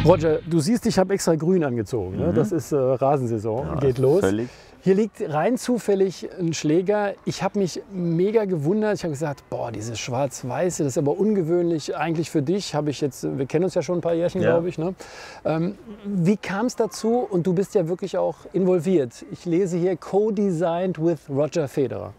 Roger, du siehst, ich habe extra grün angezogen. Ne? Das ist Rasensaison, ja, geht los. Völlig. Hier liegt rein zufällig ein Schläger. Ich habe mich mega gewundert. Ich habe gesagt, boah, dieses Schwarz-Weiße, das ist aber ungewöhnlich. Eigentlich für dich habe ich jetzt, wir kennen uns ja schon ein paar Jährchen, glaube ich. Ne? Wie kam es dazu? Und du bist ja wirklich auch involviert. Ich lese hier Co-designed with Roger Federer.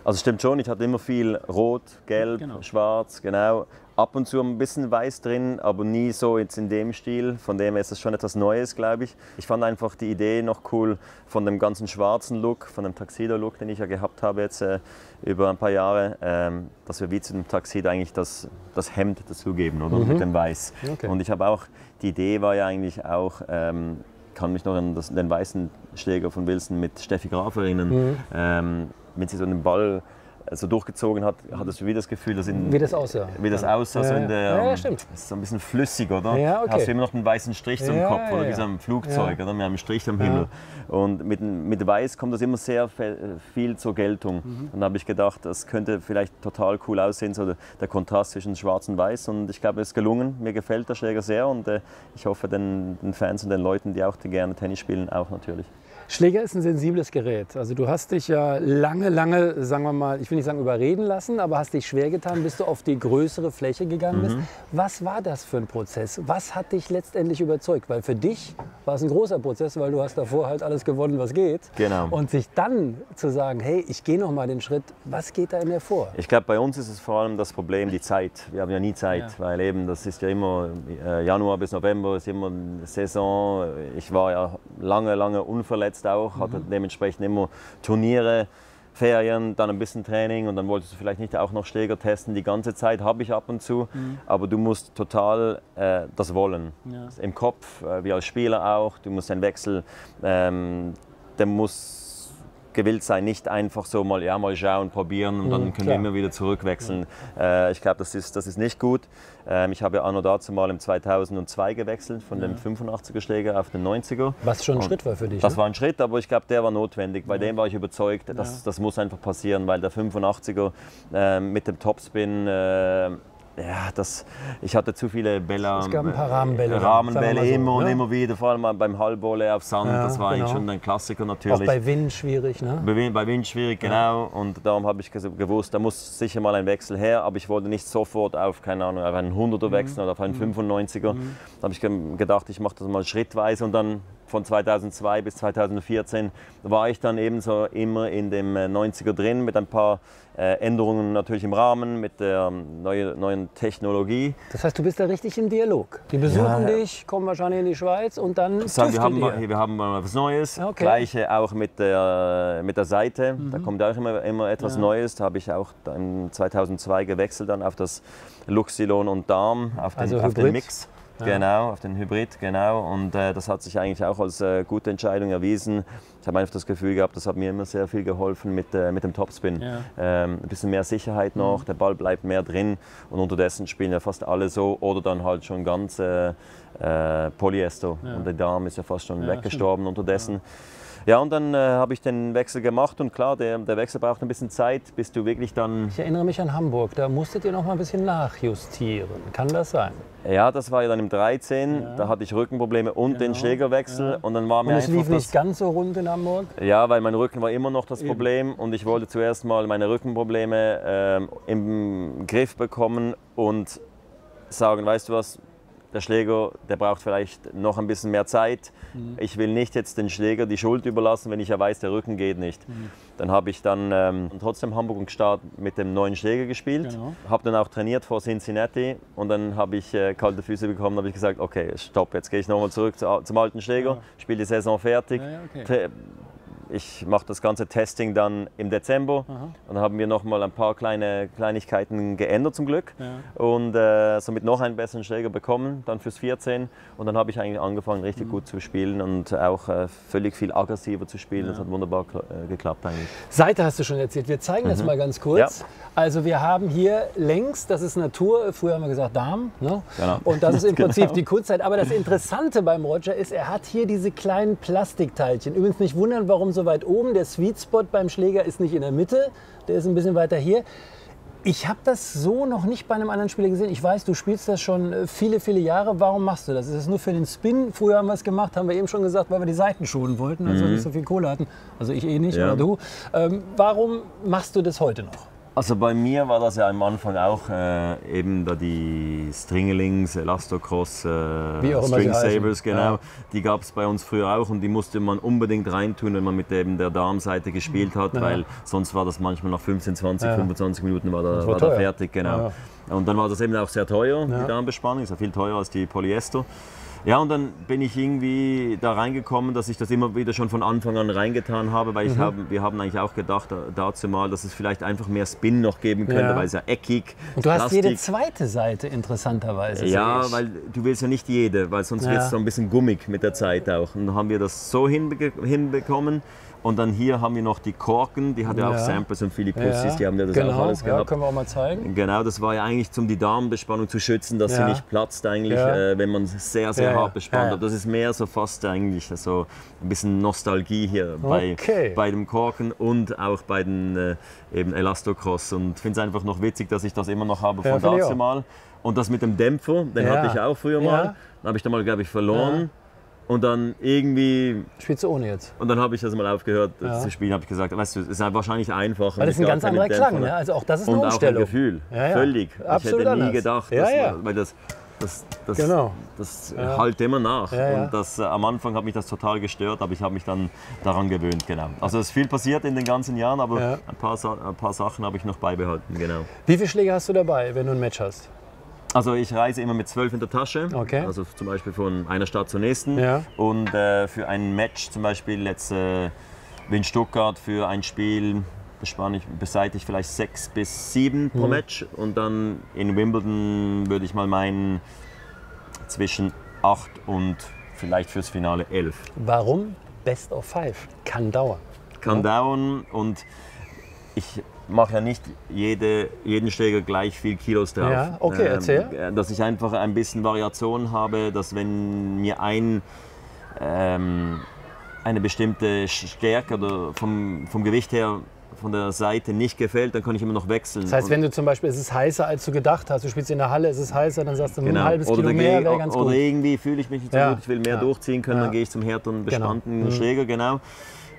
Also stimmt schon, ich hatte immer viel Rot, Gelb, Schwarz, genau. Ab und zu ein bisschen Weiß drin, aber nie so jetzt in dem Stil. Von dem her ist das schon etwas Neues, glaube ich. Ich fand einfach die Idee noch cool von dem ganzen schwarzen Look, von dem Tuxedo-Look, den ich ja gehabt habe jetzt über ein paar Jahre, dass wir wie zu dem Tuxedo eigentlich das Hemd dazugeben, oder? Mit dem Weiß. Okay. Und ich habe auch, die Idee war ja eigentlich auch, kann mich noch an den weißen Schläger von Wilson mit Steffi Graf erinnern. Wenn sie so einen Ball so durchgezogen hat, hattest du wieder das Gefühl, dass wie das aussah. Wie das aussah, so in der, ja, stimmt. ist so ein bisschen flüssig, oder? Ja, okay. Hast du immer noch einen weißen Strich so im Kopf, oder wie so ein Flugzeug, oder? Mit einem Strich am Himmel. Und mit Weiß kommt das immer sehr viel zur Geltung. Und da habe ich gedacht, das könnte vielleicht total cool aussehen, so der Kontrast zwischen Schwarz und Weiß. Und ich glaube, es ist gelungen. Mir gefällt der Schläger sehr und ich hoffe den Fans und den Leuten, die auch gerne Tennis spielen, auch natürlich. Schläger ist ein sensibles Gerät. Also du hast dich ja lange, sagen wir mal, ich will nicht sagen überreden lassen, aber hast dich schwer getan, bis du auf die größere Fläche gegangen bist. Was war das für ein Prozess? Was hat dich letztendlich überzeugt? Weil für dich war es ein großer Prozess, weil du hast davor halt alles gewonnen, was geht. Genau. Und sich dann zu sagen, hey, ich gehe noch mal den Schritt, was geht da in dir vor? Ich glaube, bei uns ist es vor allem das Problem, die Zeit. Wir haben ja nie Zeit, weil eben das ist ja immer Januar bis November, ist immer eine Saison. Ich war ja lange unverletzt auch, hatte dementsprechend immer Turniere, Ferien, dann ein bisschen Training und dann wolltest du vielleicht nicht auch noch Schläger testen. Die ganze Zeit habe ich ab und zu, aber du musst total das wollen. Ja. Im Kopf, wie als Spieler auch, du musst den Wechsel, der muss gewillt sein, nicht einfach so mal schauen, probieren und dann können wir immer wieder zurückwechseln. Ich glaube, das ist nicht gut. Ich habe ja anno dazu mal im 2002 gewechselt, von dem 85er Schläger auf den 90er. Was schon ein Schritt war für dich, Das war ein Schritt, aber ich glaube, der war notwendig. Bei dem war ich überzeugt, das muss einfach passieren, weil der 85er mit dem Topspin, ich hatte zu viele Bälle. Es gab ein paar Rahmenbälle. Rahmenbälle so, immer und immer wieder, vor allem beim Halbvolley auf Sand. Das war eigentlich schon ein Klassiker natürlich. Auch bei Wind schwierig, ne? Bei Wind schwierig, genau. Und darum habe ich gewusst, da muss sicher mal ein Wechsel her. Aber ich wollte nicht sofort auf, keine Ahnung, auf einen 100er wechseln oder auf einen 95er. Da habe ich gedacht, ich mache das mal schrittweise und dann von 2002 bis 2014 war ich dann ebenso immer in dem 90er drin mit ein paar Änderungen natürlich im Rahmen, mit der neuen Technologie. Das heißt, du bist da richtig im Dialog. Die besuchen dich, kommen wahrscheinlich in die Schweiz und dann wir haben mal was Neues. Okay. Gleiche auch mit der Seite. Da kommt auch immer etwas Neues. Da habe ich auch 2002 gewechselt dann auf das Luxilon und Darm, auf den Mix. Genau, auf den Hybrid, genau. Und das hat sich eigentlich auch als gute Entscheidung erwiesen. Ich habe einfach das Gefühl gehabt, das hat mir immer sehr viel geholfen mit dem Topspin. Ein bisschen mehr Sicherheit noch, der Ball bleibt mehr drin und unterdessen spielen ja fast alle so oder dann halt schon ganz Polyester. Und der Darm ist ja fast schon weggestorben unterdessen. Ja, und dann habe ich den Wechsel gemacht und klar, der Wechsel braucht ein bisschen Zeit, bis du wirklich dann... Ich erinnere mich an Hamburg, da musstet ihr noch mal ein bisschen nachjustieren. Kann das sein? Ja, das war ja dann im 13, da hatte ich Rückenprobleme und den Schlägerwechsel und dann war mir es lief nicht ganz so rund in Hamburg? Ja, weil mein Rücken war immer noch das Problem und ich wollte zuerst mal meine Rückenprobleme im Griff bekommen und sagen, weißt du was, der Schläger, der braucht vielleicht noch ein bisschen mehr Zeit. Ich will nicht jetzt den Schläger die Schuld überlassen, wenn ich ja weiß, der Rücken geht nicht. Dann habe ich dann trotzdem Hamburg und Start mit dem neuen Schläger gespielt. Habe dann auch trainiert vor Cincinnati und dann habe ich kalte Füße bekommen. Habe ich gesagt, okay, stopp, jetzt gehe ich nochmal zurück zum alten Schläger, spiele die Saison fertig. Ich mache das ganze Testing dann im Dezember. Und dann haben wir noch mal ein paar Kleinigkeiten geändert zum Glück. Und somit noch einen besseren Schläger bekommen, dann fürs 14. Und dann habe ich eigentlich angefangen, richtig gut zu spielen und auch völlig viel aggressiver zu spielen. Das hat wunderbar geklappt eigentlich. Seite hast du schon erzählt. Wir zeigen das mal ganz kurz. Also wir haben hier längs, das ist Natur, früher haben wir gesagt Darm. Ne? Genau. Und das ist im Prinzip die Kurzzeit. Aber das Interessante beim Roger ist, er hat hier diese kleinen Plastikteilchen. Übrigens nicht wundern, warum so weit oben. Der Sweet Spot beim Schläger ist nicht in der Mitte, der ist ein bisschen weiter hier. Ich habe das so noch nicht bei einem anderen Spieler gesehen. Ich weiß, du spielst das schon viele, viele Jahre. Warum machst du das? Ist das nur für den Spin? Früher haben wir es gemacht, haben wir eben schon gesagt, weil wir die Seiten schonen wollten, als wir nicht so viel Kohle hatten. Also ich nicht, aber du. Warum machst du das heute noch? Also bei mir war das ja am Anfang auch eben da die Stringelings, Elastocross, String Sabers, genau. Ja. Die gab es bei uns früher auch und die musste man unbedingt reintun, wenn man mit eben der Darmseite gespielt hat, weil sonst war das manchmal nach 15, 20, 25 Minuten war da fertig. Genau. Ja. Und dann war das eben auch sehr teuer, die Darmbespannung, ist ja viel teurer als die Polyester. Ja, und dann bin ich irgendwie da reingekommen, dass ich das immer wieder schon von Anfang an reingetan habe, weil wir haben eigentlich auch gedacht dazu mal, dass es vielleicht einfach mehr Spin noch geben könnte, weil es ja eckig, und du hast jede zweite Seite interessanterweise. Ja, weil du willst ja nicht jede, weil sonst wird es so ein bisschen gummig mit der Zeit auch. Und dann haben wir das so hinbekommen. Und dann hier haben wir noch die Korken, die hat ja auch Samples und Filipussis, die haben ja das auch alles gehabt. Ja, können wir auch mal zeigen. Genau, das war ja eigentlich, um die Darmbespannung zu schützen, dass sie nicht platzt eigentlich, wenn man sehr, sehr hart bespannt hat. Das ist mehr so fast eigentlich so ein bisschen Nostalgie hier bei dem Korken und auch bei den eben Elastocross. Und ich finde es einfach noch witzig, dass ich das immer noch habe von dazu mal. Und das mit dem Dämpfer, den hatte ich auch früher mal. Dann habe ich da mal, glaube ich, verloren. Und dann irgendwie... Spielst du ohne jetzt? Und dann habe ich das mal aufgehört zu spielen, habe ich gesagt, weißt du, es ist wahrscheinlich einfacher. Weil das ist ein ganz anderer Klang, ne? Also auch das ist eine Umstellung. Und auch ein Gefühl, völlig. Absolut ich hätte nie anders. gedacht, weil das halt immer nach. Und das, am Anfang hat mich das total gestört, aber ich habe mich dann daran gewöhnt, genau. Also es ist viel passiert in den ganzen Jahren, aber ein paar Sachen habe ich noch beibehalten, genau. Wie viele Schläge hast du dabei, wenn du ein Match hast? Also ich reise immer mit 12 in der Tasche, also zum Beispiel von einer Stadt zur nächsten. Und für ein Match, zum Beispiel jetzt wie in Stuttgart für ein Spiel, beseitige ich vielleicht 6 bis 7 pro Match. Und dann in Wimbledon würde ich mal meinen zwischen 8 und vielleicht fürs Finale 11. Warum Best of 5? Kann dauern. Kann dauern und ich mache ja nicht jeden Schläger gleich viel Kilos drauf. Ja, okay, erzähl. Dass ich einfach ein bisschen Variation habe, dass wenn mir eine bestimmte Stärke oder vom Gewicht her von der Seite nicht gefällt, dann kann ich immer noch wechseln. Das heißt, wenn du zum Beispiel, es ist heißer als du gedacht hast, du spielst in der Halle, es ist heißer, dann sagst du, ein halbes Kilo mehr wäre ganz gut. Oder irgendwie fühle ich mich nicht so gut, ich will mehr durchziehen können, dann gehe ich zum härteren bespannten Schläger, genau.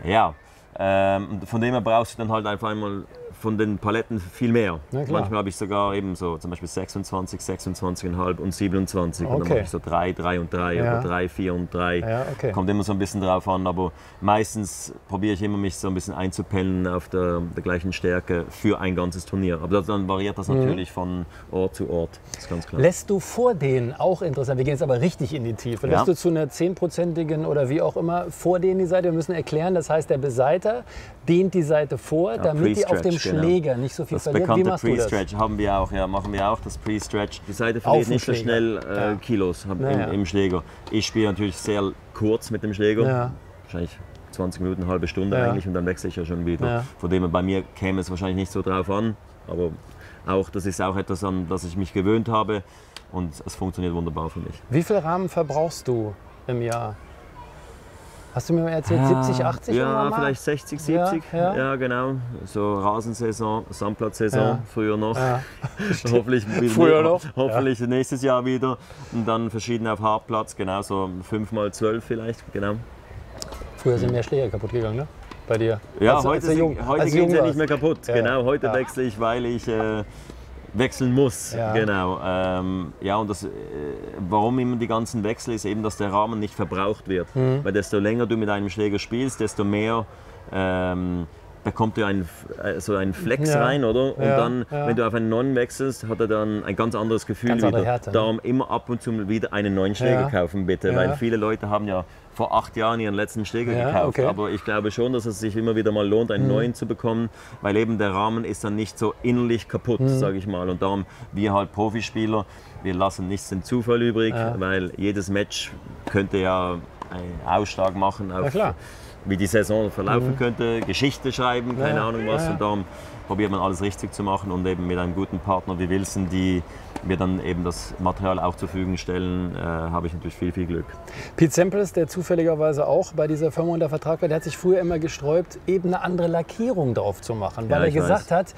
Ja, von dem her brauchst du dann halt einfach einmal von den Paletten viel mehr. Manchmal habe ich sogar eben so zum Beispiel 26, 26,5 und 27. Und dann mache ich so 3, 3 und 3 oder 3, 4 und 3. Kommt immer so ein bisschen drauf an, aber meistens probiere ich immer, mich so ein bisschen einzupellen auf der gleichen Stärke für ein ganzes Turnier. Aber dann variiert das natürlich von Ort zu Ort, das ist ganz klar. Lässt du vor denen, auch interessant, wir gehen jetzt aber richtig in die Tiefe, lässt du zu einer 10%igen oder wie auch immer vor denen die Seite, wir müssen erklären, das heißt, der Beseiter dehnt die Seite vor, damit die auf dem Schläger nicht so viel verliert. Das bekannte Pre-Stretch machen wir auch, das Pre-Stretch. Die Seite verliert nicht so schnell Kilos im Schläger. Ich spiele natürlich sehr kurz mit dem Schläger, wahrscheinlich 20 Minuten, eine halbe Stunde eigentlich, und dann wechsle ich ja schon wieder. Von dem her, bei mir käme es wahrscheinlich nicht so drauf an, aber das ist auch etwas, an das ich mich gewöhnt habe, und es funktioniert wunderbar für mich. Wie viel Rahmen verbrauchst du im Jahr? Hast du mir mal erzählt, 70, 80? Ja, vielleicht 60, 70. Ja, genau. So Rasensaison, Sandplatzsaison, früher noch. Hoffentlich nächstes Jahr wieder. Und dann verschiedene auf Hartplatz, genau, so 5x12 vielleicht, genau. Früher sind mehr Schläger kaputt gegangen, ne? Bei dir? Ja, heute gehen sie nicht mehr kaputt. Genau, heute wechsle ich, weil ich wechseln muss, genau. Und warum immer die ganzen Wechsel ist eben, dass der Rahmen nicht verbraucht wird. Weil desto länger du mit einem Schläger spielst, desto mehr da kommt ja so ein Flex rein, oder? Und dann, wenn du auf einen neuen wechselst, hat er dann ein ganz anderes Gefühl wieder. Härte, Darum immer ab und zu wieder einen neuen Schläger kaufen, bitte. Weil viele Leute haben ja vor 8 Jahren ihren letzten Schläger gekauft. Aber ich glaube schon, dass es sich immer wieder mal lohnt, einen neuen zu bekommen, weil eben der Rahmen ist dann nicht so innerlich kaputt, sage ich mal. Und darum, wir halt Profispieler, wir lassen nichts dem Zufall übrig, weil jedes Match könnte ja einen Ausschlag machen auf wie die Saison verlaufen könnte, Geschichte schreiben, keine Ahnung was. Und darum probiert man alles richtig zu machen und eben mit einem guten Partner wie Wilson, die mir dann eben das Material auch zur Verfügung stellen, habe ich natürlich viel Glück. Pete Sampras, der zufälligerweise auch bei dieser Firma unter Vertrag war, der hat sich früher immer gesträubt, eben eine andere Lackierung drauf zu machen, weil er gesagt hat,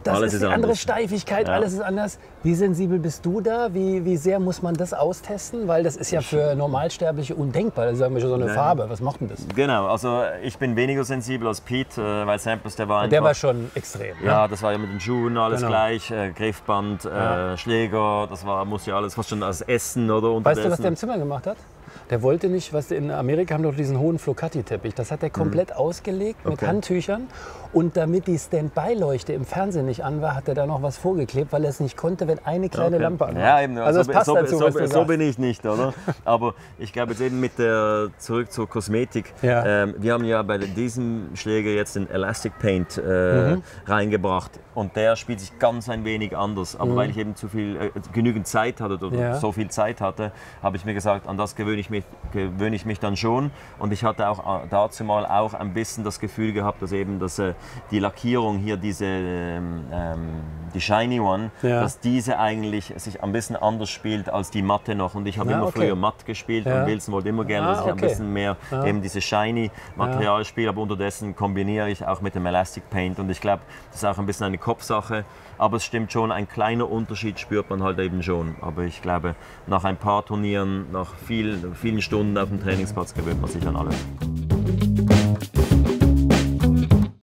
das ist eine andere Steifigkeit, alles ist anders. Wie sensibel bist du da? Wie sehr muss man das austesten? Weil das ist ja für Normalsterbliche undenkbar. Das ist ja so eine Farbe. Was macht denn das? Genau, also ich bin weniger sensibel als Pete, weil Sampras, der war einfach... Der war schon extrem. Ja, das war ja mit den Schuhen alles gleich, Griffband, Schläger, das muss ja alles fast schon als Essen oder unterdessen. Weißt du, was der im Zimmer gemacht hat? Der wollte nicht, in Amerika haben doch diesen hohen Flocati-Teppich, das hat er komplett ausgelegt mit Handtüchern. Und damit die Standby-Leuchte im Fernsehen nicht an war, hat er da noch was vorgeklebt, weil er es nicht konnte, wenn eine kleine Lampe an war. Ja, eben, also das passt dazu, was du so bin ich nicht, oder? Aber ich glaube jetzt eben zurück zur Kosmetik. Wir haben ja bei diesem Schläger jetzt den Elastic Paint reingebracht und der spielt sich ganz ein wenig anders. Aber weil ich eben genügend Zeit hatte oder so viel Zeit hatte, habe ich mir gesagt, an das gewöhne ich mich dann schon. Und ich hatte auch dazu mal auch ein bisschen das Gefühl gehabt, dass eben die Lackierung hier, die Shiny One, dass diese eigentlich sich ein bisschen anders spielt als die matte noch. Und ich habe immer früher matt gespielt und Wilson wollte immer gerne, dass ich ein bisschen mehr eben diese Shiny Material spiele. Aber unterdessen kombiniere ich auch mit dem Elastic Paint. Und ich glaube, das ist auch ein bisschen eine Kopfsache. Aber es stimmt schon, ein kleiner Unterschied spürt man halt eben schon. Aber ich glaube, nach ein paar Turnieren, nach vielen Stunden auf dem Trainingsplatz gewöhnt man sich an alles.